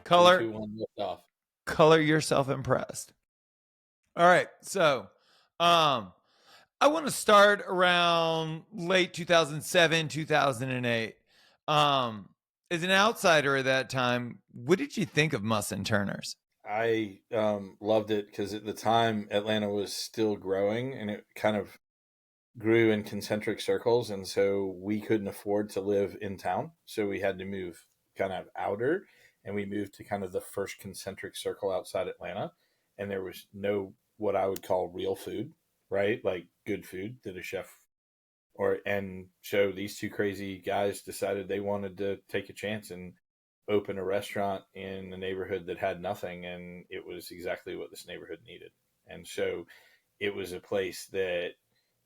Three, Color, two, one, lift off. color yourself impressed. All right. So, um, I want to start around late 2007, 2008. Um, as an outsider at that time, what did you think of Muss Turners? I loved it because at the time Atlanta was still growing and it kind of grew in concentric circles. And so we couldn't afford to live in town. So we had to move kind of outer and we moved to kind of the first concentric circle outside Atlanta. And there was no what I would call real food, right? Like good food that a chef and so these two crazy guys decided they wanted to take a chance and open a restaurant in a neighborhood that had nothing, and it was exactly what this neighborhood needed. And so it was a place that,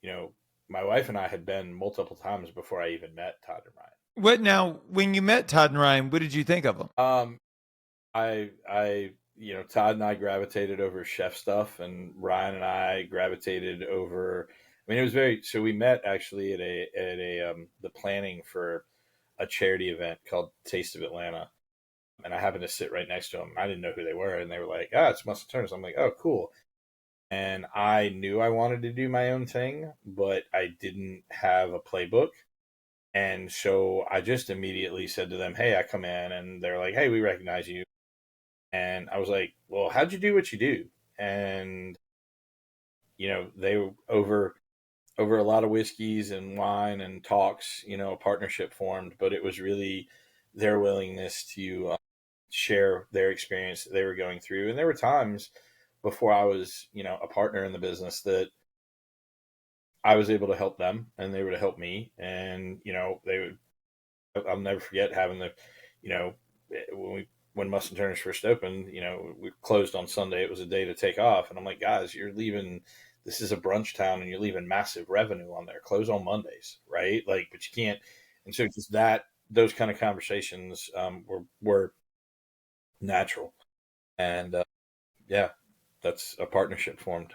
you know, my wife and I had been multiple times before I even met Todd and What now, when you met Todd and Ryan, what did you think of them? Ryan. Todd and I gravitated over chef stuff, and Ryan and I gravitated over. I mean, it was very. So we met actually at a the planning for a charity event called Taste of Atlanta, and I happened to sit right next to them. I didn't know who they were, and they were like, "Ah, it's Muss Turner." I'm like, "Oh, cool." And I knew I wanted to do my own thing, but I didn't have a playbook. And so I just immediately said to them, "Hey, I come in," and they're like, "Hey, we recognize you." And I was like, "Well, how'd you do what you do?" And they were over a lot of whiskeys and wine and talks. A partnership formed, but it was really their willingness to share their experience that they were going through. And there were times before I was, a partner in the business that I was able to help them, and they were to help me. And they would. I'll never forget having the, you know, when Muss Turners first opened, we closed on Sunday. It was a day to take off, and I'm like, guys, you're leaving. This is a brunch town, and you're leaving massive revenue on there. Close on Mondays, right? Like, but you can't. And so just those kind of conversations were natural, and yeah, that's a partnership formed.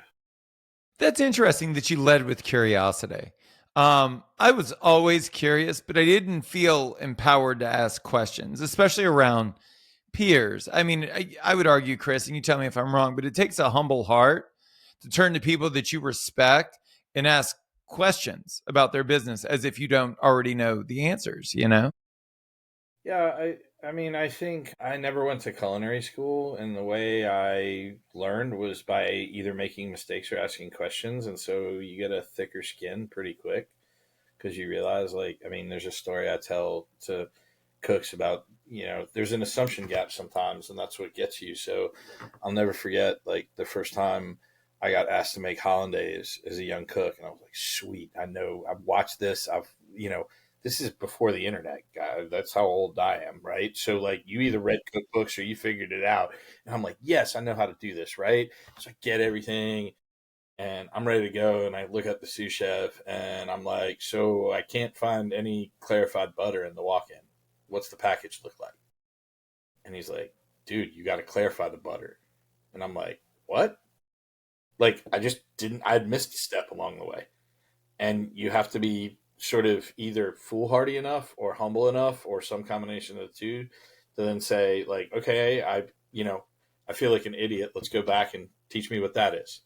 That's interesting that you led with curiosity. I was always curious, but I didn't feel empowered to ask questions, especially around peers. I mean, I would argue, Chris, and you tell me if I'm wrong, but it takes a humble heart to turn to people that you respect and ask questions about their business as if you don't already know the answers, you know? Yeah, I mean, I think I never went to culinary school, and the way I learned was by either making mistakes or asking questions, and so you get a thicker skin pretty quick because you realize, like, I mean, there's a story I tell to cooks about, there's an assumption gap sometimes, and that's what gets you. So I'll never forget, like, the first time I got asked to make hollandaise as a young cook, and I was like, sweet, I know, I've watched this, this is before the internet, guy. That's how old I am, right? So, like, you either read cookbooks or you figured it out. And I'm like, yes, I know how to do this, right? So I get everything and I'm ready to go. And I look at the sous chef and I'm like, so I can't find any clarified butter in the walk in. What's the package look like? And he's like, dude, you got to clarify the butter. And I'm like, what? Like, I just didn't, I'd missed a step along the way. And you have to be sort of either foolhardy enough or humble enough or some combination of the two to then say, like, okay, I feel like an idiot. Let's go back and teach me what that is.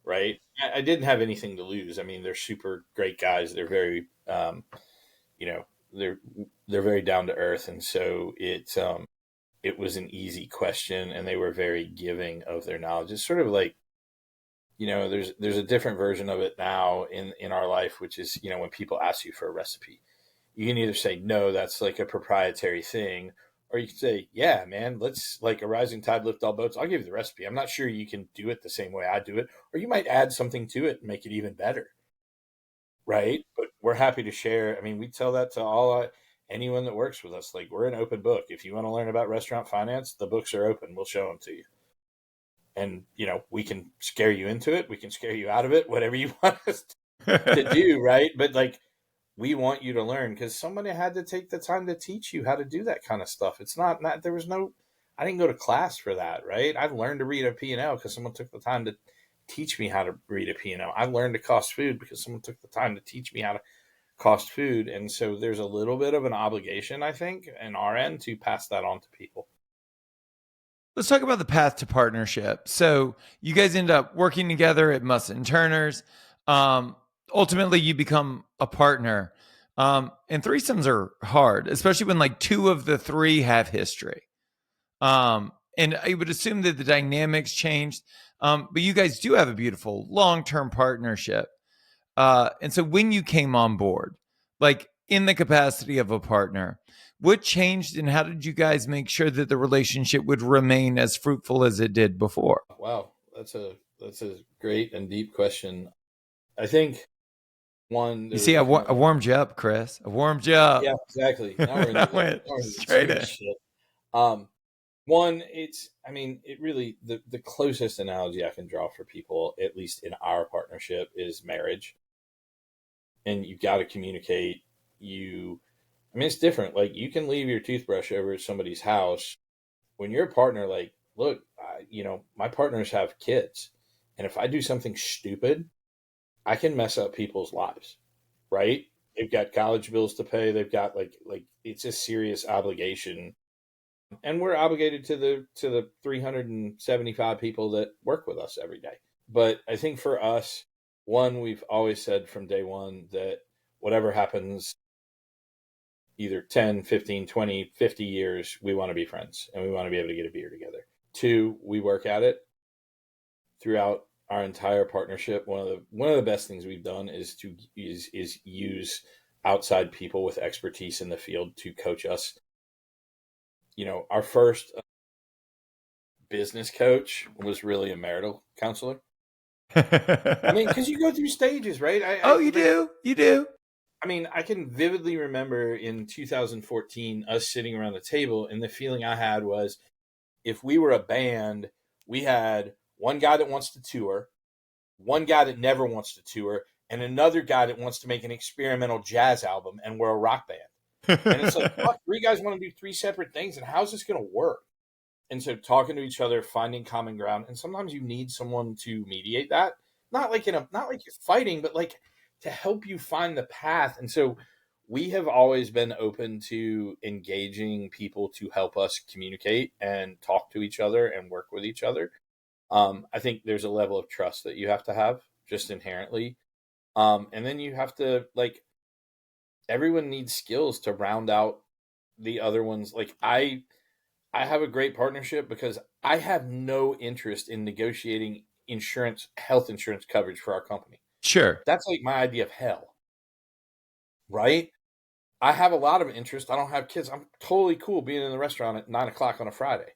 Right. I didn't have anything to lose. I mean, they're super great guys. They're very, you know, they're, they're very down to earth. And so it was an easy question and they were very giving of their knowledge. It's sort of like, there's a different version of it now in our life, which is, when people ask you for a recipe, you can either say, no, that's like a proprietary thing, or you can say, yeah, man, let's, like, a rising tide lift all boats. I'll give you the recipe. I'm not sure you can do it the same way I do it, or you might add something to it and make it even better. Right. But we're happy to share. I mean, we tell that to anyone that works with us. Like, we're an open book. If you want to learn about restaurant finance, the books are open. We'll show them to you. And we can scare you into it, we can scare you out of it, whatever you want us to do, right? But, like, we want you to learn because somebody had to take the time to teach you how to do that kind of stuff. It's not there was no, I didn't go to class for that, right? I learned to read a P&L because someone took the time to teach me how to read a P&L. I learned to cost food because someone took the time to teach me how to cost food. And so there's a little bit of an obligation, I think, in our end to pass that on to people. Let's talk about the path to partnership. So you guys end up working together at Muss Turner's. Um, Ultimately, you become a partner. And threesomes are hard, especially when like two of the three have history. And I would assume that the dynamics changed. But you guys do have a beautiful long-term partnership. And so when you came on board, like in the capacity of a partner, what changed and how did you guys make sure that the relationship would remain as fruitful as it did before? Wow, that's a great and deep question. I think one, You there see, was kind I of warmed you up, Chris. I warmed you up. yeah, exactly. I went Now we're into the straight serious in. shit. Um, One, I mean, it really the closest analogy I can draw for people, at least in our partnership, is marriage. And you've got to communicate. I mean, it's different. Like you can leave your toothbrush over at somebody's house when you're a partner. Like, look, my partners have kids, and if I do something stupid, I can mess up people's lives. Right? They've got college bills to pay. They've got like it's a serious obligation, and we're obligated to the 375 people that work with us every day. But I think for us, one, we've always said from day one that whatever happens, either 10, 15, 20, 50 years, we want to be friends and we want to be able to get a beer together. Two, we work at it throughout our entire partnership. One of the best things we've done is use outside people with expertise in the field to coach us. Our first business coach was really a marital counselor. I mean, because you go through stages, right? Oh, you do. You do. I mean, I can vividly remember in 2014 us sitting around the table, and the feeling I had was if we were a band, we had one guy that wants to tour, one guy that never wants to tour, and another guy that wants to make an experimental jazz album, and we're a rock band. And it's like, fuck, three guys want to do three separate things, and how's this going to work? And so talking to each other, finding common ground, and sometimes you need someone to mediate that. Not like you're fighting, but like to help you find the path. And so we have always been open to engaging people to help us communicate and talk to each other and work with each other. I think there's a level of trust that you have to have just inherently. And then you have to like everyone needs skills to round out the other ones. Like I have a great partnership because I have no interest in negotiating health insurance coverage for our company. Sure. That's like my idea of hell, right? I have a lot of interest. I don't have kids. I'm totally cool being in the restaurant at 9 o'clock on a Friday.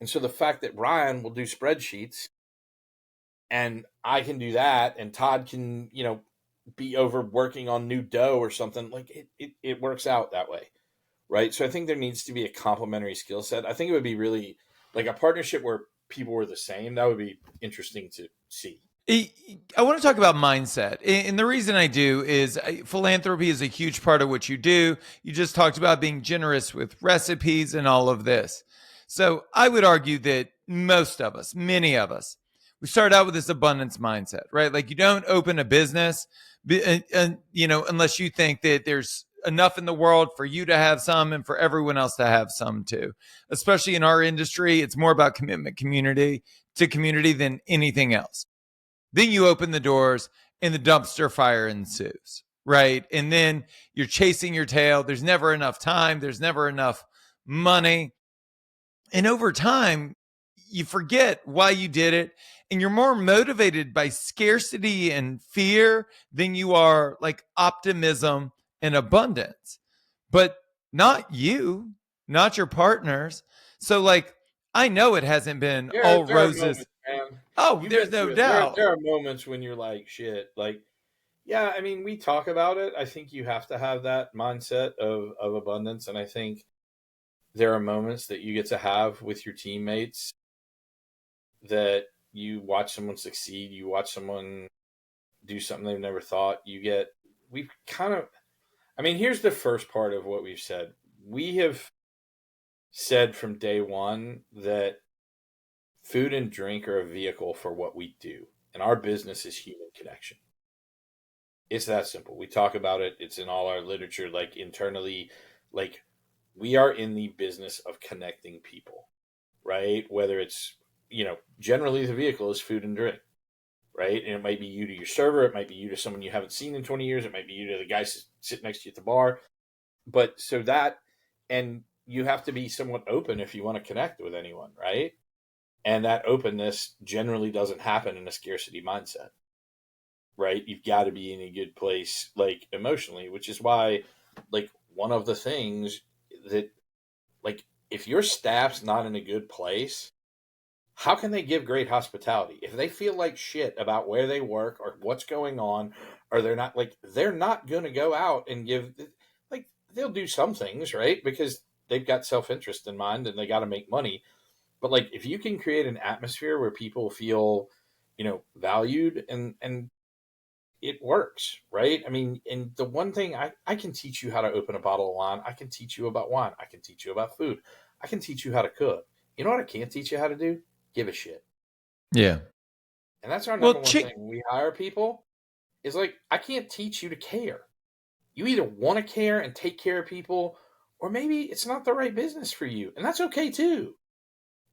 And so the fact that Ryan will do spreadsheets and I can do that and Todd can, be over working on new dough or something, like it works out that way. Right. So I think there needs to be a complementary skill set. I think it would be really like a partnership where people were the same. That would be interesting to see. I want to talk about mindset. And the reason I do is philanthropy is a huge part of what you do. You just talked about being generous with recipes and all of this. So I would argue that most of us, many of us, we start out with this abundance mindset, right? Like you don't open a business, unless you think that there's enough in the world for you to have some and for everyone else to have some too. Especially in our industry, it's more about commitment community than anything else. Then you open the doors and the dumpster fire ensues, right? And then you're chasing your tail. There's never enough time, there's never enough money. And over time, you forget why you did it. And you're more motivated by scarcity and fear than you are like optimism and abundance. But not you, not your partners. So, like, I know it hasn't been all There are roses. moments, man. Oh, You've there's been no through it. doubt. There are moments when you're like, shit. Like, yeah, I mean, we talk about it. I think you have to have that mindset of abundance. And I think there are moments that you get to have with your teammates that you watch someone succeed, you watch someone do something they've never thought. We've kind of, I mean, here's the first part of what we've said. We have said from day one that food and drink are a vehicle for what we do, and our business is human connection. It's that simple. We talk about it, it's in all our literature, like internally, like we are in the business of connecting people. right? Whether it's, generally the vehicle is food and drink, right? And it might be you to your server, it might be you to someone you haven't seen in 20 years, it might be you to the guy sitting next to you at the bar. But so that, and you have to be somewhat open if you want to connect with anyone, right? And that openness generally doesn't happen in a scarcity mindset, right? You've got to be in a good place, like emotionally, which is why, like, one of the things that, like, if your staff's not in a good place, how can they give great hospitality? If they feel like shit about where they work or what's going on, or they're not going to go out and give, like, they'll do some things, right? Because they've got self interest in mind and they got to make money. But like, if you can create an atmosphere where people feel, valued, and it works, right? I mean, and the one thing I can teach you how to open a bottle of wine. I can teach you about wine. I can teach you about food. I can teach you how to cook. You know what I can't teach you how to do? Give a shit. Yeah. And that's our number Well, one thing. When we hire people, is like, I can't teach you to care. You either want to care and take care of people, or maybe it's not the right business for you. And that's okay too.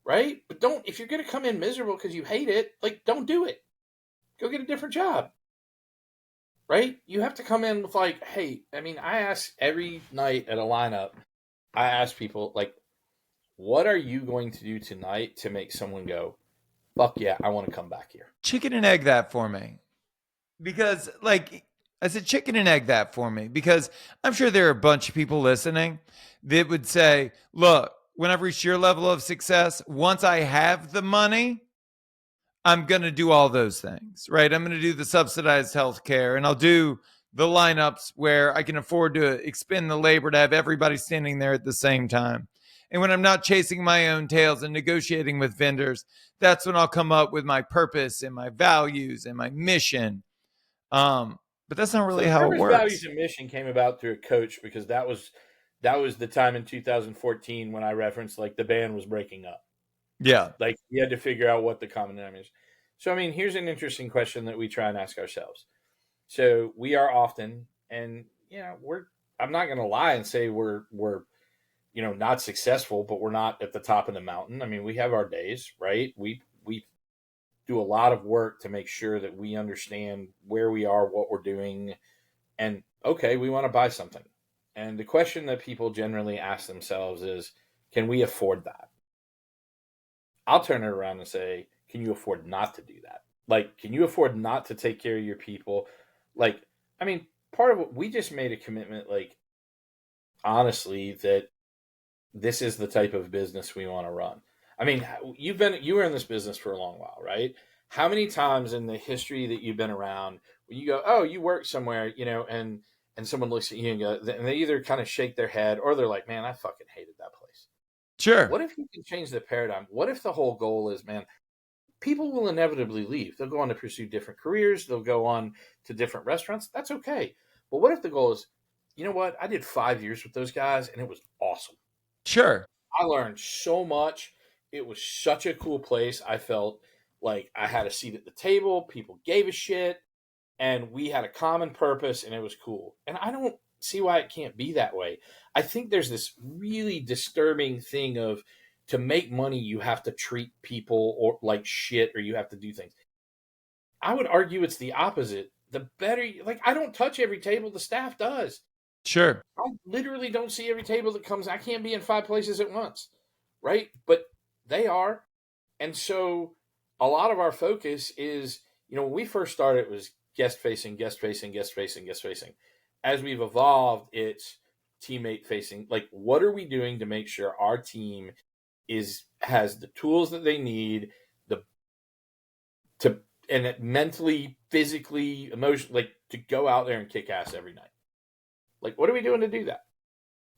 Right? But don't, if you're going to come in miserable because you hate it, like, don't do it. Go get a different job. Right? You have to come in with, like, hey, I mean, I ask every night at a lineup, I ask people, like, what are you going to do tonight to make someone go, fuck yeah, I want to come back here? chicken and egg that for me. Because, like, I said, chicken and egg that for me. Because I'm sure there are a bunch of people listening that would say, look, when I've reached your level of success, once I have the money, I'm going to do all those things, right? I'm going to do the subsidized healthcare, and I'll do the lineups where I can afford to expend the labor to have everybody standing there at the same time. And when I'm not chasing my own tails and negotiating with vendors, that's when I'll come up with my purpose and my values and my mission. But that's not So really the how it purpose, values, works. and mission came about through a coach, because that was the time in 2014 when I referenced, like, the band was breaking up. Yeah, Like, you had to figure out what the common denominator is. So, I mean, here's an interesting question that we try and ask ourselves. So we are often, and I'm not going to lie and say we're not successful, but we're not at the top of the mountain. I mean, we have our days, right? We do a lot of work to make sure that we understand where we are, what we're doing, and okay, we want to buy something. And the question that people generally ask themselves is, can we afford that? I'll turn it around and say, can you afford not to do that? Like, can you afford not to take care of your people? Like, I mean, part of what we just made a commitment, like, honestly, that this is the type of business we want to run. I mean, you were in this business for a long while, right? How many times in the history that you've been around when you go, oh, you work somewhere, and someone looks at you and go, and they either kind of shake their head or they're like, man, I fucking hated that place. sure. What if you can change the paradigm? What if the whole goal is, man, people will inevitably leave. They'll go on to pursue different careers. They'll go on to different restaurants. That's okay. But what if the goal is, you know what? I did 5 years with those guys and it was awesome. Sure. I learned so much. It was such a cool place. I felt like I had a seat at the table. People gave a shit and we had a common purpose and it was cool. And I don't see why it can't be that way. I think there's this really disturbing thing of, to make money, you have to treat people or like shit, or you have to do things. I would argue it's the opposite. The better, like, I don't touch every table, the staff does. Sure. I literally don't see every table that comes. I can't be in 5 places at once, right? But they are. And so a lot of our focus is, when we first started, it was guest facing, guest facing, guest facing, guest facing. As we've evolved, it's teammate facing. Like, what are we doing to make sure our team has the tools that they need, the to and it mentally, physically, emotionally, like, to go out there and kick ass every night. Like, what are we doing to do that?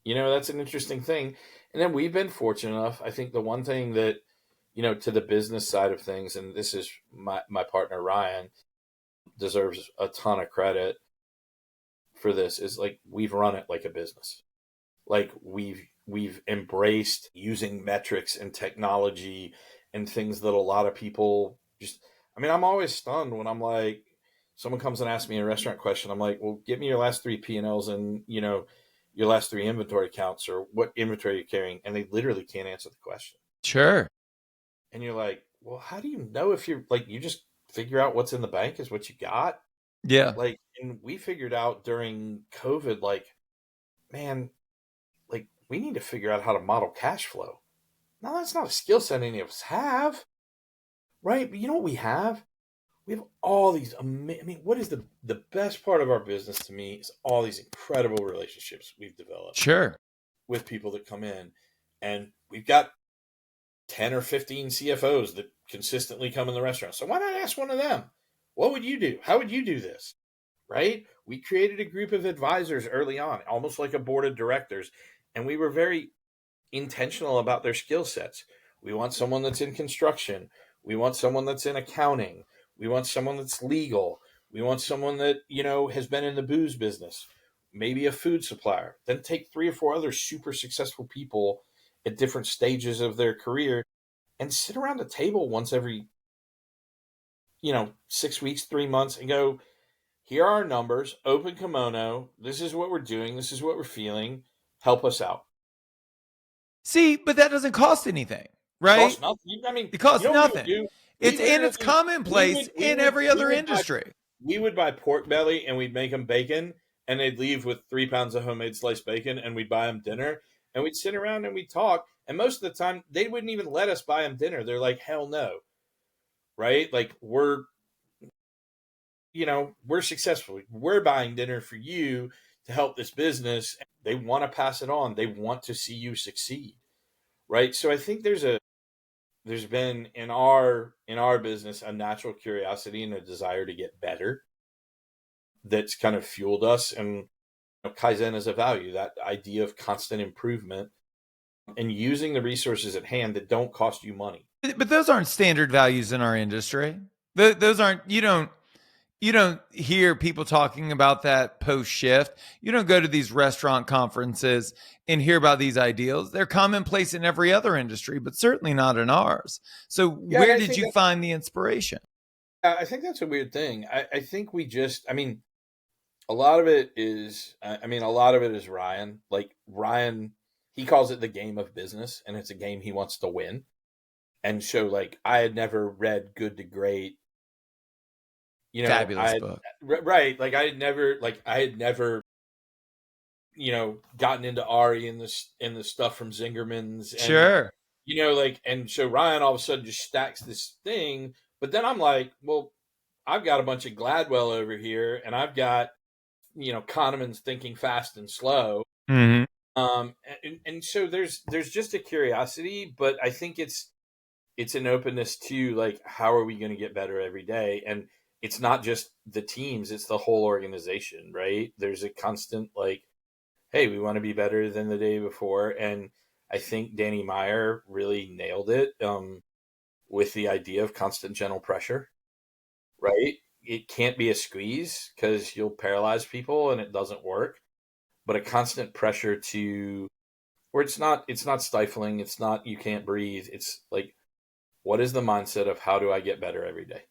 That's an interesting thing. And then we've been fortunate enough. I think the one thing that, to the business side of things, and this is my partner Ryan deserves a ton of credit for this, is like, we've run it like a business. Like, we've embraced using metrics and technology and things that a lot of people just, I mean, I'm always stunned when I'm like, someone comes and asks me a restaurant question. I'm like, well, give me your last three P&Ls and, your last three inventory counts, or what inventory you're carrying. And they literally can't answer the question. Sure. And you're like, well, how do you know if you're like, you just figure out what's in the bank is what you got? Yeah. Like, and we figured out during COVID, like, man, like, we need to figure out how to model cash flow. Now, that's not a skill set any of us have, right? But you know what we have? We have all these I mean, what is the best part of our business to me is all these incredible relationships we've developed Sure. with people that come in. And we've got 10 or 15 CFOs that consistently come in the restaurant. So why not ask one of them? What would you do? How would you do this? Right? We created a group of advisors early on, almost like a board of directors, and we were very intentional about their skill sets. We want someone that's in construction. We want someone that's in accounting. We want someone that's legal. We want someone that, has been in the booze business, maybe a food supplier. Then take 3 or 4 other super successful people at different stages of their career and sit around a table once every, 6 weeks, 3 months and go, here are our numbers, open kimono. This is what we're doing. This is what we're feeling. Help us out. See, but that doesn't cost anything, Costs right? nothing. I mean, It you costs know what we would nothing. do? We It's literally, commonplace in every we other would buy, industry. we would buy pork belly and we'd make them bacon, and they'd leave with 3 pounds of homemade sliced bacon, and we'd buy them dinner, and we'd sit around and we'd talk. And most of the time, they wouldn't even let us buy them dinner. They're like, hell no, right? Like we're successful. We're buying dinner for you to help this business. They want to pass it on. They want to see you succeed, right? So I think there's been in our business a natural curiosity and a desire to get better that's kind of fueled us. And Kaizen is a value, that idea of constant improvement and using the resources at hand that don't cost you money. But those aren't standard values in our industry. Those aren't, you don't hear people talking about that post shift. You don't go to these restaurant conferences and hear about these ideals. They're commonplace in every other industry, but certainly not in ours. So Yeah, and where did you find the inspiration? I think that's a weird thing. I think I mean, a lot of it is Ryan. Like Ryan, he calls it the game of business, and it's a game he wants to win. And so, like, I had never read Good to Great. I Fabulous had, book. right, like I had never gotten into Ari and the stuff from Zingerman's, and Sure. like, and so Ryan all of a sudden just stacks this thing, but then I'm like, well, I've got a bunch of Gladwell over here, and I've got Kahneman's Thinking Fast and Slow, Hmm. and so there's just a curiosity, but I think it's an openness to, like, how are we going to get better every day, and it's not just the teams, it's the whole organization, right? There's a constant, like, hey, we want to be better than the day before. And I think Danny Meyer really nailed it, with the idea of constant gentle pressure, right? It can't be a squeeze because you'll paralyze people and it doesn't work, but a constant pressure to where it's not stifling, it's not you can't breathe. It's like, what is the mindset of how do I get better every day?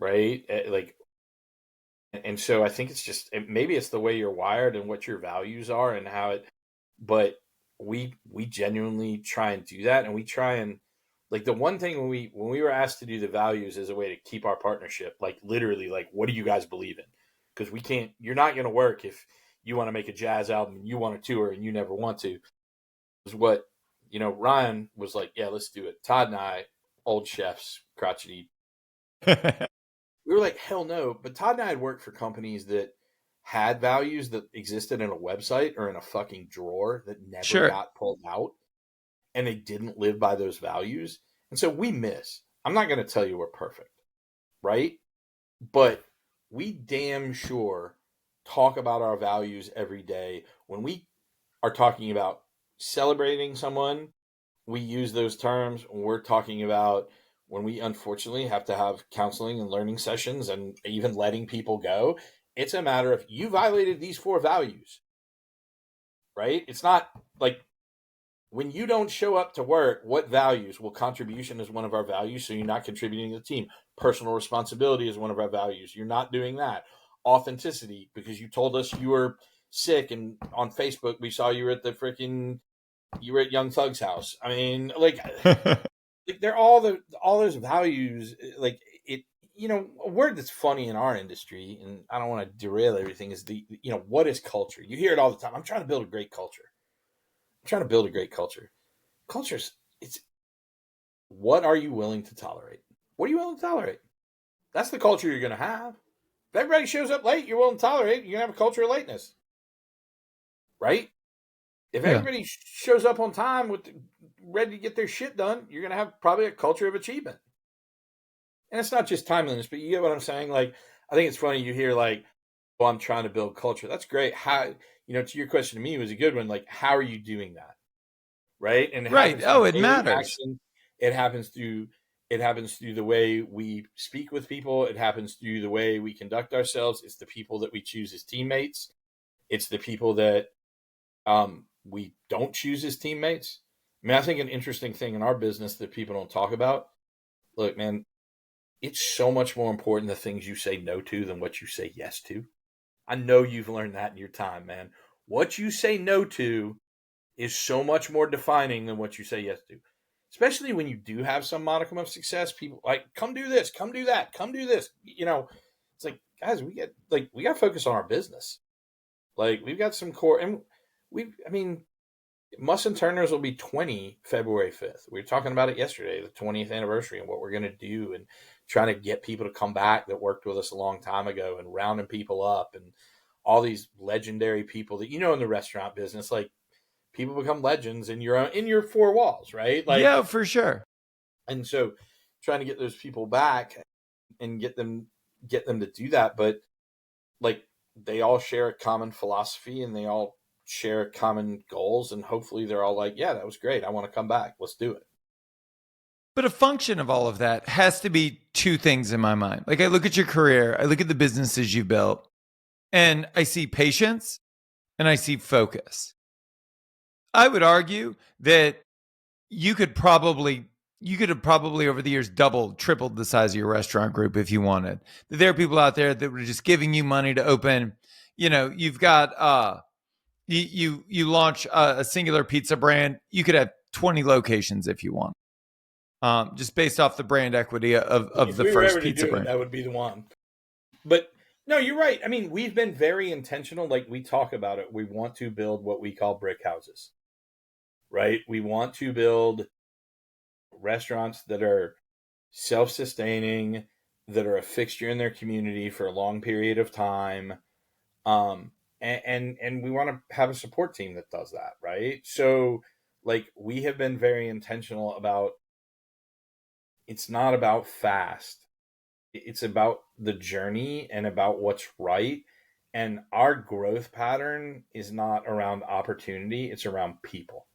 Right? Like, and so I think it's just, maybe it's the way you're wired and what your values are and how it, but we genuinely try and do that, and we try and, like, the one thing when we were asked to do the values as a way to keep our partnership, like, literally, like, what do you guys believe in? Because we can't, you're not going to work if you want to make a jazz album and you want to tour and you never want to, is what, Ryan was like, yeah, let's do it. Todd and I, old chefs, crotchety, we were like, hell no. But Todd and I had worked for companies that had values that existed in a website or in a fucking drawer that never Sure. got pulled out, and they didn't live by those values. And so we miss. I'm not going to tell you we're perfect, right? But we damn sure talk about our values every day. When we are talking about celebrating someone, we use those terms. When we're talking about when we unfortunately have to have counseling and learning sessions and even letting people go, it's a matter of, you violated these 4 values, right? It's not like, when you don't show up to work, what values? Well, contribution is one of our values, so you're not contributing to the team. Personal responsibility is one of our values. You're not doing that. Authenticity, because you told us you were sick, and on Facebook we saw you were at Young Thug's house. I mean, like, like they're all those values, like it, a word that's funny in our industry, and I don't want to derail everything, is what is culture? You hear it all the time. I'm trying to build a great culture. I'm trying to build a great culture. Culture's it's what are you willing to tolerate? What are you willing to tolerate? That's the culture you're going to have. If everybody shows up late, you're willing to tolerate, you're going to have a culture of lateness, right? If Yeah. everybody shows up on time ready to get their shit done, you're going to have probably a culture of achievement. And it's not just timeliness, but you get what I'm saying? Like, I think it's funny you hear like, well, I'm trying to build culture. That's great. How, to your question to me was a good one. Like, how are you doing that? Right. And it Right. happens through Oh, it daily matters. action. It happens through, it happens through the way we speak with people. It happens through the way we conduct ourselves. It's the people that we choose as teammates. It's the people that we don't choose as teammates. I mean, I think an interesting thing in our business that people don't talk about, look, man, it's so much more important the things you say no to than what you say yes to. I know you've learned that in your time, man. What you say no to is so much more defining than what you say yes to. Especially when you do have some modicum of success, people like, come do this, come do that, come do this. It's like, guys, we got to focus on our business. Like, we've got some core, and I mean, Muss Turner's will be 20 February 5th. We were talking about it yesterday, the 20th anniversary, and what we're going to do, and trying to get people to come back that worked with us a long time ago, and rounding people up, and all these legendary people that in the restaurant business, like, people become legends in your four walls, right? Like, Yeah, for sure. and so trying to get those people back and get them to do that, but like, they all share a common philosophy and they all share common goals, and hopefully they're all like, yeah, that was great, I want to come back, let's do it. But a function of all of that has to be two things in my mind. Like I look at your career, I look at the businesses you built, and I see patience and I see focus. I would argue that you could probably over the years doubled, tripled the size of your restaurant group if you wanted. There are people out there that were just giving you money to open. You've got you launch a singular pizza brand. You could have 20 locations if you want, just based off the brand equity of If the we were first ever to pizza do it, brand. that would be the one. But no, you're right. I mean, we've been very intentional. Like, we talk about it, we want to build what we call brick houses, right? We want to build restaurants that are self-sustaining, that are a fixture in their community for a long period of time. And we want to have a support team that does that, right? So, like, we have been very intentional about, it's not about fast, it's about the journey and about what's right. And our growth pattern is not around opportunity, it's around people.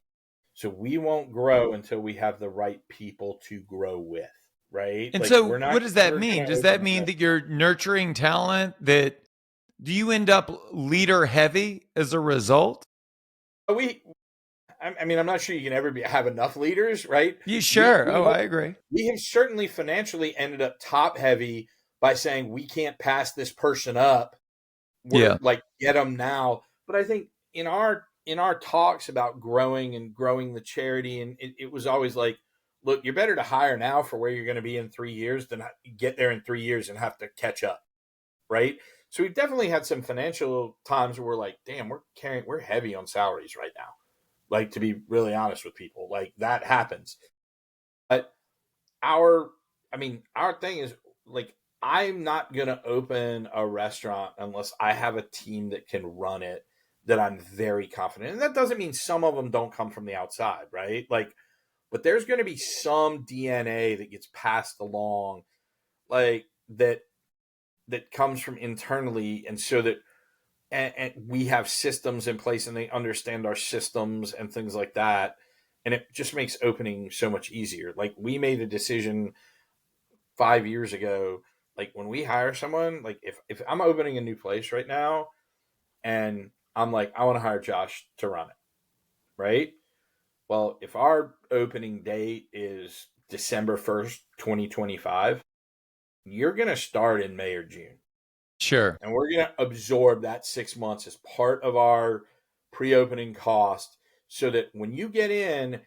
So we won't grow until we have the right people to grow with, right? And Like, so, we're not what does that ever going mean? to Does that open mean up. that you're nurturing talent? That do you end up leader heavy as a result? we I mean, I'm not sure you can ever have enough leaders, right? You We sure? we Oh, have, I agree. we have certainly financially ended up top heavy by saying we can't pass this person up. We're Yeah. like, get them now. But I think in our talks about growing the charity, and it was always like, look, you're better to hire now for where you're going to be in 3 years than get there in 3 years and have to catch up, right? So we've definitely had some financial times where we're like, damn, we're heavy on salaries right now. Like, to be really honest with people, like, that happens. But our, I mean, our thing is, like, I'm not going to open a restaurant unless I have a team that can run it, that I'm very confident. And that doesn't mean some of them don't come from the outside, right? Like, but there's going to be some DNA that gets passed along, like, that comes from internally. And so that, and we have systems in place and they understand our systems and things like that. And it just makes opening so much easier. Like, we made a decision 5 years ago. Like, when we hire someone, like, if I'm opening a new place right now and I'm like, I want to hire Josh to run it, right? Well, if our opening date is December 1st, 2025, you're going to start in May or June. Sure. And we're going to absorb that 6 months as part of our pre-opening cost, so that when you get in,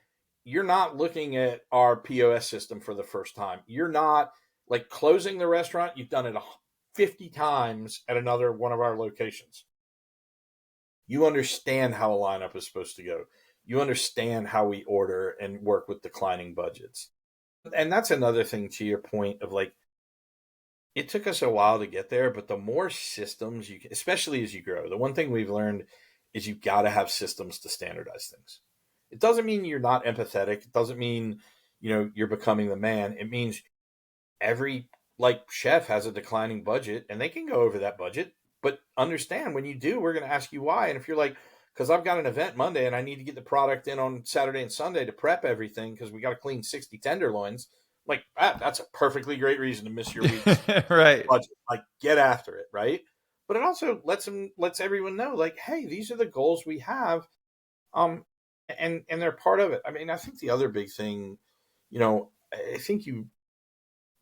you're not looking at our POS system for the first time. You're not like closing the restaurant. You've done it 50 times at another one of our locations. You understand how a lineup is supposed to go. You understand how we order and work with declining budgets. And that's another thing to your point of like, it took us a while to get there, but the more systems you can, especially as you grow, the one thing we've learned is you've got to have systems to standardize things. It doesn't mean you're not empathetic. It doesn't mean, you're becoming the man. It means every like chef has a declining budget and they can go over that budget, but understand when you do, we're going to ask you why. And if you're like, because I've got an event Monday and I need to get the product in on Saturday and Sunday to prep everything because we got to clean 60 tenderloins, like that's a perfectly great reason to miss your week's Right. budget. Like get after it, right? But it also lets everyone know, like, hey, these are the goals we have, and they're part of it. I mean, I think the other big thing, I think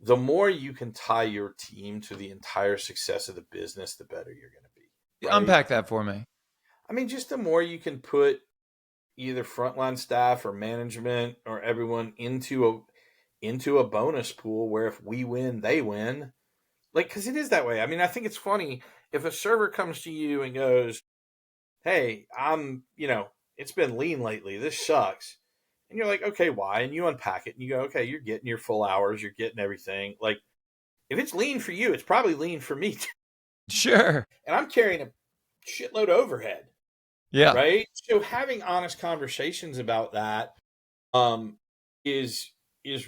the more you can tie your team to the entire success of the business, the better you're going to be, right? Unpack that for me. I mean, just the more you can put either frontline staff or management or everyone into a bonus pool where if we win, they win. Like, because it is that way. I mean, I think it's funny if a server comes to you and goes, "Hey, it's been lean lately. This sucks." And you're like, "Okay, why?" And you unpack it and you go, "Okay, you're getting your full hours, you're getting everything. Like, if it's lean for you, it's probably lean for me too. Sure. And I'm carrying a shitload of overhead, Yeah. right?" So having honest conversations about that is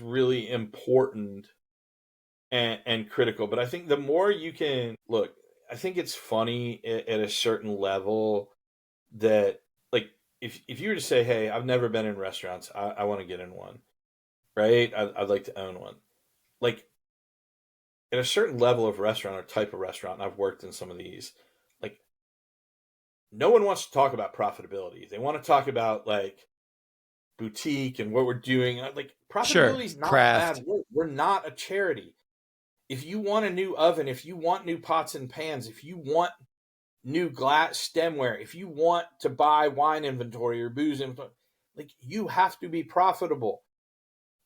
really important and critical. But I think the more you can look, I think it's funny at a certain level that like if you were to say, "Hey, I've never been in restaurants, I want to get in one, right? I'd like to own one." Like at a certain level of restaurant or type of restaurant, and I've worked in some of these, like no one wants to talk about profitability. They want to talk about like boutique and what we're doing. Like Sure. profitability is not a bad Craft. word. We're not a charity. If you want a new oven, if you want new pots and pans, if you want new glass stemware, if you want to buy wine inventory or booze inventory, like you have to be profitable.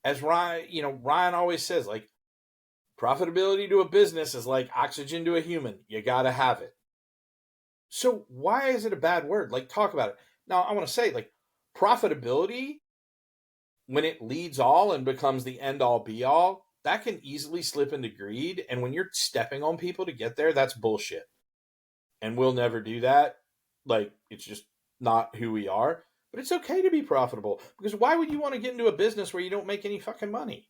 As Ryan always says, like profitability to a business is like oxygen to a human. You got to have it. So why is it a bad word? Like talk about it. Now I want to say like profitability when it leads all and becomes the end all be all, that can easily slip into greed. And when you're stepping on people to get there, that's bullshit. And we'll never do that. Like, it's just not who we are. But it's okay to be profitable because why would you want to get into a business where you don't make any fucking money?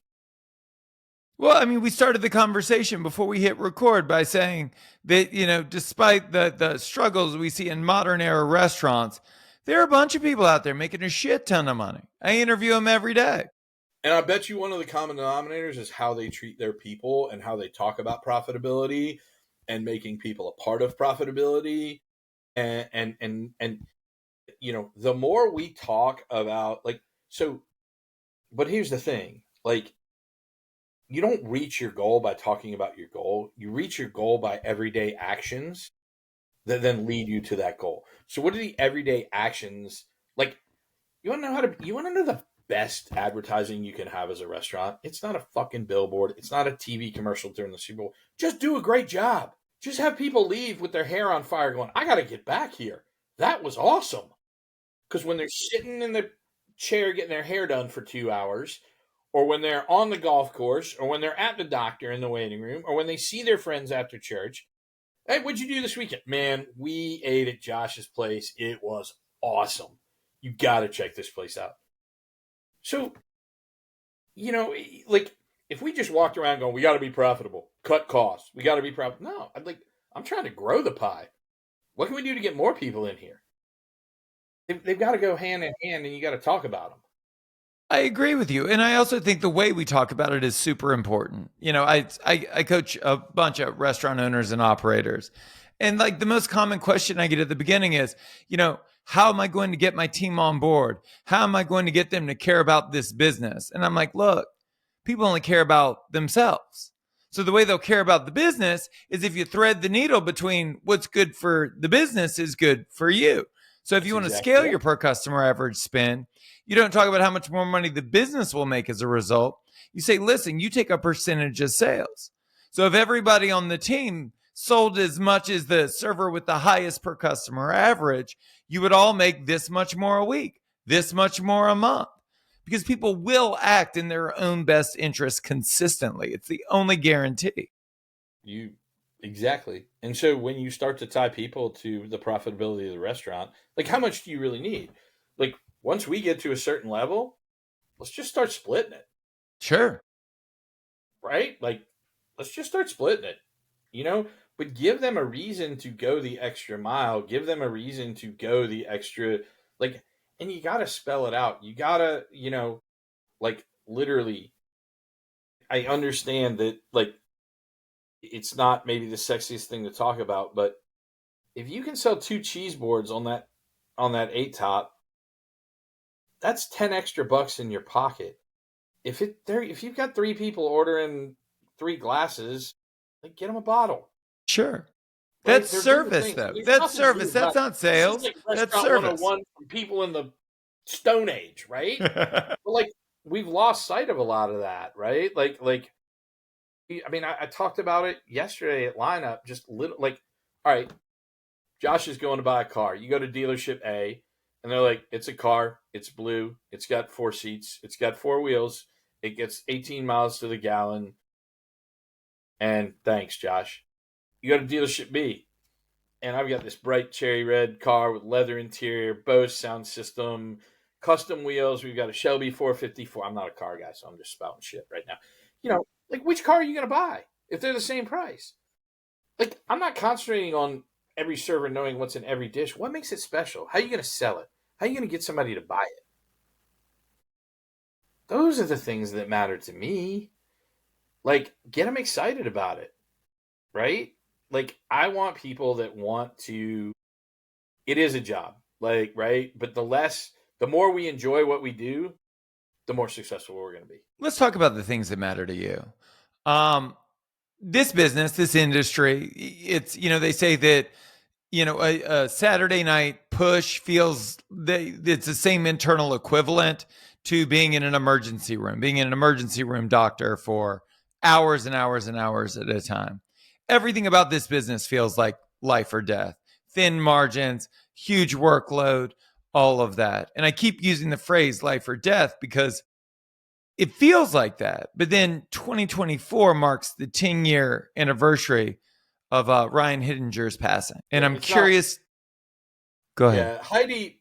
Well, I mean, we started the conversation before we hit record by saying that, despite the struggles we see in modern era restaurants, there are a bunch of people out there making a shit ton of money. I interview them every day. And I bet you one of the common denominators is how they treat their people and how they talk about profitability and making people a part of profitability. And the more we talk about like so, but here's the thing, like you don't reach your goal by talking about your goal. You reach your goal by everyday actions that then lead you to that goal. So what are the everyday actions? Like you want to know the best advertising you can have as a restaurant? It's not a fucking billboard. It's not a TV commercial during the Super Bowl. Just do a great job. Just have people leave with their hair on fire going, "I got to get back here. That was awesome." Because when they're sitting in the chair getting their hair done for 2 hours, or when they're on the golf course, or when they're at the doctor in the waiting room, or when they see their friends after church, "Hey, what'd you do this weekend?" "Man, we ate at Josh's place. It was awesome. You got to check this place out." So, like if we just walked around going, "We got to be profitable, cut costs, we got to be profitable." No, I'm trying to grow the pie. What can we do to get more people in here? They've got to go hand in hand, and you got to talk about them. I agree with you. And I also think the way we talk about it is super important. I coach a bunch of restaurant owners and operators. And like the most common question I get at the beginning is, how am I going to get my team on board? How am I going to get them to care about this business? And I'm like, look, people only care about themselves. So the way they'll care about the business is if you thread the needle between what's good for the business is good for you. So if you That's want to exactly scale your right. per customer average spend, you don't talk about how much more money the business will make as a result. You say, listen, you take a percentage of sales. So if everybody on the team sold as much as the server with the highest per customer average, you would all make this much more a week, this much more a month. Because people will act in their own best interest consistently. It's the only guarantee. You exactly. And so when you start to tie people to the profitability of the restaurant, like how much do you really need? Like once we get to a certain level, let's just start splitting it, Sure. right? Like let's just start splitting it, you know? But give them a reason to go the extra mile, give them a reason to go the extra like and you got to spell it out. You got to, like literally I understand that like it's not maybe the sexiest thing to talk about, but if you can sell 2 cheese boards on that 8 top, that's 10 extra bucks in your pocket. If you've got 3 people ordering 3 glasses, like get them a bottle, Sure. right? That's They're doing the service, thing. though. There's That's nothing new service. That's about not this is sales. like That's restaurant service. 101 from people in the Stone Age, right? But like we've lost sight of a lot of that, right? I mean, I talked about it yesterday at lineup, just little like, all right, Josh is going to buy a car. You go to dealership A, and they're like, it's a car. It's blue. It's got 4 seats. It's got 4 wheels. It gets 18 miles to the gallon. And thanks, Josh. You go to dealership B, and I've got this bright cherry red car with leather interior, Bose sound system, custom wheels. We've got a Shelby 454. I'm not a car guy, so I'm just spouting shit right now. Like which car are you going to buy if they're the same price? Like I'm not concentrating on every server knowing what's in every dish. What makes it special? How are you going to sell it? How are you going to get somebody to buy it? Those are the things that matter to me. Like get them excited about it, right? Like I want people that want to it is a job. Like, right? But the more we enjoy what we do, the more successful we're going to be. Let's talk about the things that matter to you. Um, this business, this industry, it's, they say that, a Saturday night push feels it's the same internal equivalent to being in an emergency room, being in an emergency room doctor for hours and hours and hours at a time. Everything about this business feels like life or death, thin margins, huge workload, all of that. And I keep using the phrase life or death because it feels like that. But then 2024 marks the 10-year anniversary of Ryan Hittinger's passing. And Yeah, I'm it's not. curious. Go ahead. Yeah, Heidi.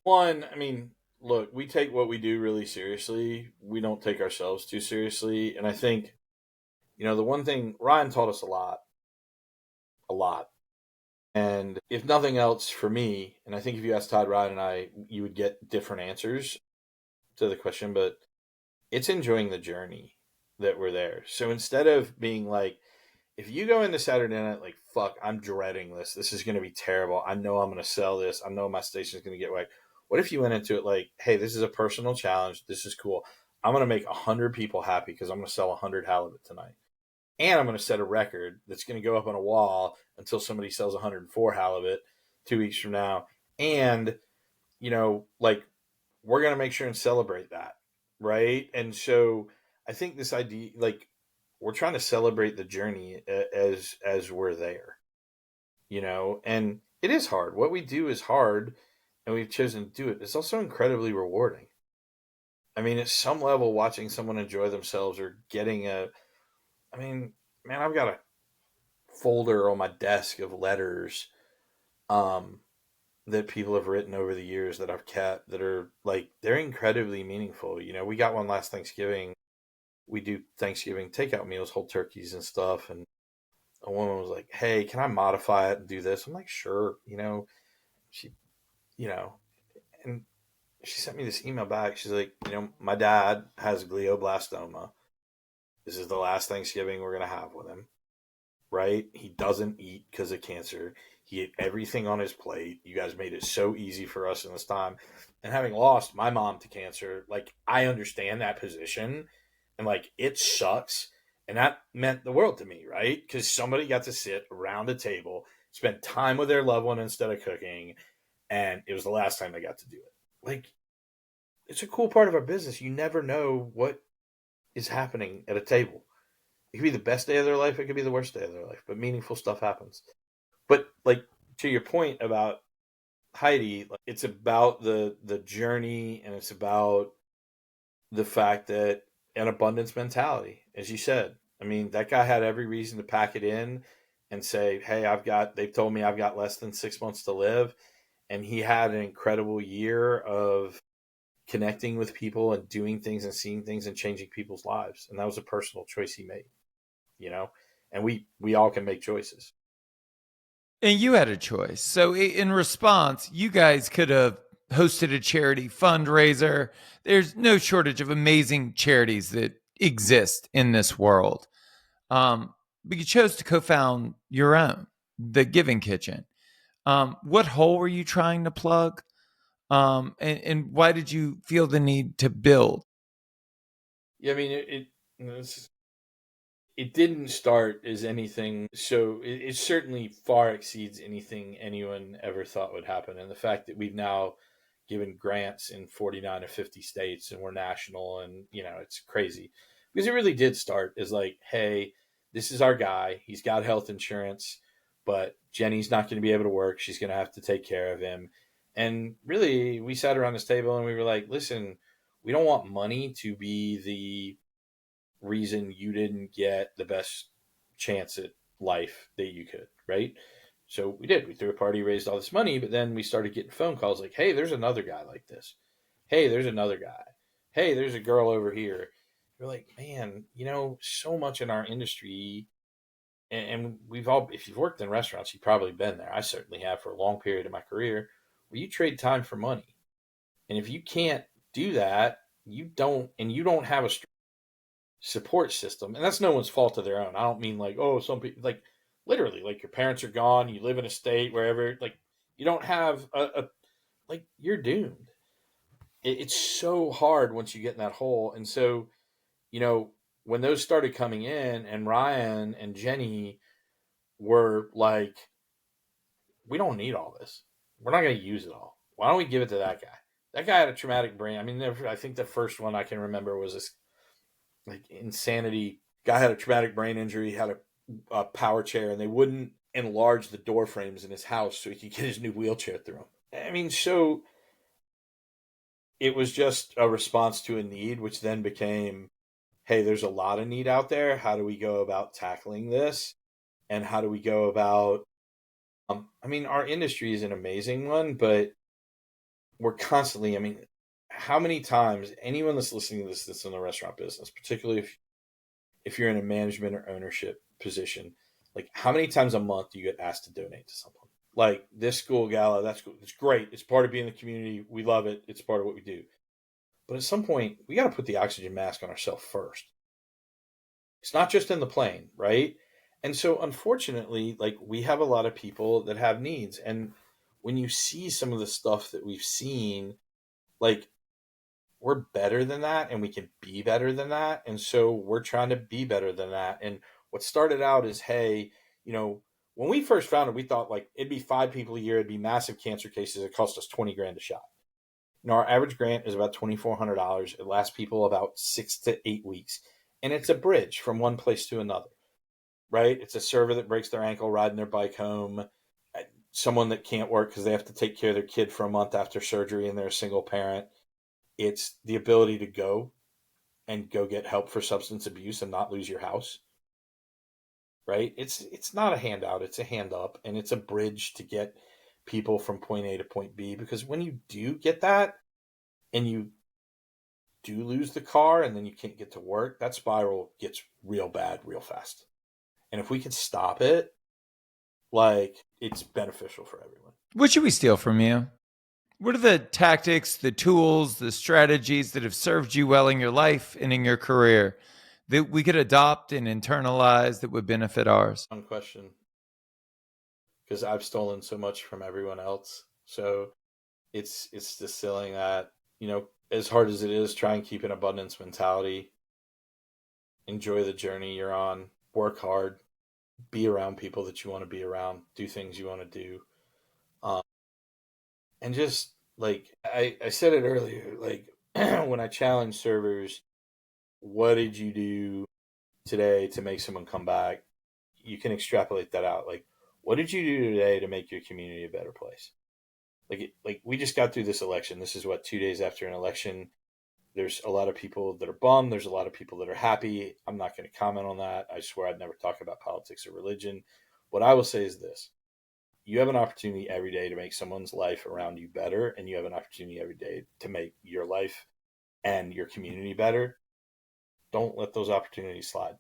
One. I mean, look, we take what we do really seriously. We don't take ourselves too seriously, and I think the one thing Ryan taught us a lot. And if nothing else for me, and I think if you asked Todd, Ryan, and I, you would get different answers to the question, but it's enjoying the journey that we're there. So instead of being like, if you go into Saturday night like, fuck, I'm dreading this. This is going to be terrible. I know I'm going to sell this. I know my station's going to get whacked. What if you went into it like, hey, this is a personal challenge. This is cool. I'm going to make 100 people happy because I'm going to sell 100 halibut tonight. And I'm going to set a record that's going to go up on a wall until somebody sells 104 halibut 2 weeks from now. And, like we're going to make sure and celebrate that. Right. And so I think this idea, like we're trying to celebrate the journey as we're there, and it is hard. What we do is hard and we've chosen to do it. It's also incredibly rewarding. I mean, at some level, watching someone enjoy themselves or I mean, man, I've got a folder on my desk of letters um, that people have written over the years that I've kept that are like, they're incredibly meaningful. We got one last Thanksgiving. We do Thanksgiving takeout meals, whole turkeys and stuff. And a woman was like, hey, can I modify it and do this? I'm like, sure. She, you know, and she sent me this email back. She's like, my dad has glioblastoma. This is the last Thanksgiving we're going to have with him. Right? He doesn't eat because of cancer. He ate everything on his plate. You guys made it so easy for us in this time. And having lost my mom to cancer, like I understand that position and like it sucks. And that meant the world to me, right? Because somebody got to sit around a table, spend time with their loved one instead of cooking. and it was the last time I got to do it. Like, it's a cool part of our business. You never know what is happening at a table. It could be the best day of their life. It could be the worst day of their life. But meaningful stuff happens. But like to your point about Heidi, like, it's about the journey, and it's about the fact that an abundance mentality, as you said. I mean, that guy had every reason to pack it in and say, "Hey, they've told me I've got less than 6 months to live," and he had an incredible year of connecting with people and doing things and seeing things and changing people's lives. And that was a personal choice he made, you know? And we all can make choices. And you had a choice. So in response, you guys could have hosted a charity fundraiser. There's no shortage of amazing charities that exist in this world. But you chose to co-found your own, the Giving Kitchen. What hole were you trying to plug? And why did you feel the need to build? Yeah, I mean, it didn't start as anything. So it certainly far exceeds anything anyone ever thought would happen. And the fact that we've now given grants in 49 of 50 states and we're national, and, it's crazy because it really did start as like, hey, this is our guy. He's got health insurance, but Jenny's not going to be able to work. She's going to have to take care of him. And really, we sat around this table and we were like, listen, we don't want money to be the reason you didn't get the best chance at life that you could, right? So we did. We threw a party, raised all this money, but then we started getting phone calls like, hey, there's another guy like this. Hey, there's another guy. Hey, there's a girl over here. We're like, man, so much in our industry, and we've all, if you've worked in restaurants, you've probably been there. I certainly have for a long period of my career, where you trade time for money. And if you can't do that, you don't have a support system, and that's no one's fault of their own. I don't mean like, oh, some people, like, literally, like, your parents are gone, you live in a state wherever, like, you don't have like, you're doomed. It's so hard once you get in that hole. And so, you know when those started coming in, and Ryan and Jenny were like, we don't need all this, we're not going to use it all, why don't we give it to that guy? That guy had a traumatic brain. I mean, I think the first one I can remember was this, like, insanity. Guy had a traumatic brain injury, had a power chair, and they wouldn't enlarge the door frames in his house so he could get his new wheelchair through them. I mean, so it was just a response to a need, which then became, hey, there's a lot of need out there. How do we go about tackling this? And how do we go about, I mean, our industry is an amazing one, but we're constantly, I mean, how many times anyone that's listening to this that's in the restaurant business, particularly if you're in a management or ownership position, like, how many times a month do you get asked to donate to someone? Like, this school gala, that's cool. It's great. It's part of being in the community. We love it. It's part of what we do. But at some point, we got to put the oxygen mask on ourselves first. It's not just in the plane, right? And so, unfortunately, like, we have a lot of people that have needs. And when you see some of the stuff that we've seen, like, we're better than that and we can be better than that. And so we're trying to be better than that. And what started out is, hey, when we first found it, we thought, like, it'd be 5 people a year, it'd be massive cancer cases. It cost us 20 grand a shot. Our average grant is about $2,400. It lasts people about 6 to 8 weeks. And it's a bridge from one place to another, right? It's a server that breaks their ankle riding their bike home, someone that can't work because they have to take care of their kid for a month after surgery and they're a single parent. It's the ability to go get help for substance abuse and not lose your house, right? It's not a handout, it's a hand up, and it's a bridge to get people from point A to point B. Because when you do get that, and you do lose the car, and then you can't get to work, that spiral gets real bad real fast. And if we can stop it, like, it's beneficial for everyone. What should we steal from you? What are the tactics, the tools, the strategies that have served you well in your life and in your career that we could adopt and internalize that would benefit ours? One question, because I've stolen so much from everyone else. So it's distilling that, as hard as it is, try and keep an abundance mentality. Enjoy the journey you're on. Work hard. Be around people that you want to be around. Do things you want to do. Um, And just like I said it earlier, like when I challenge servers, what did you do today to make someone come back? You can extrapolate that out. Like, what did you do today to make your community a better place? Like we just got through this election. This is what, 2 days after an election. There's a lot of people that are bummed. There's a lot of people that are happy. I'm not going to comment on that. I swear I'd never talk about politics or religion. What I will say is this: you have an opportunity every day to make someone's life around you better, and you have an opportunity every day to make your life and your community better. Don't let those opportunities slide.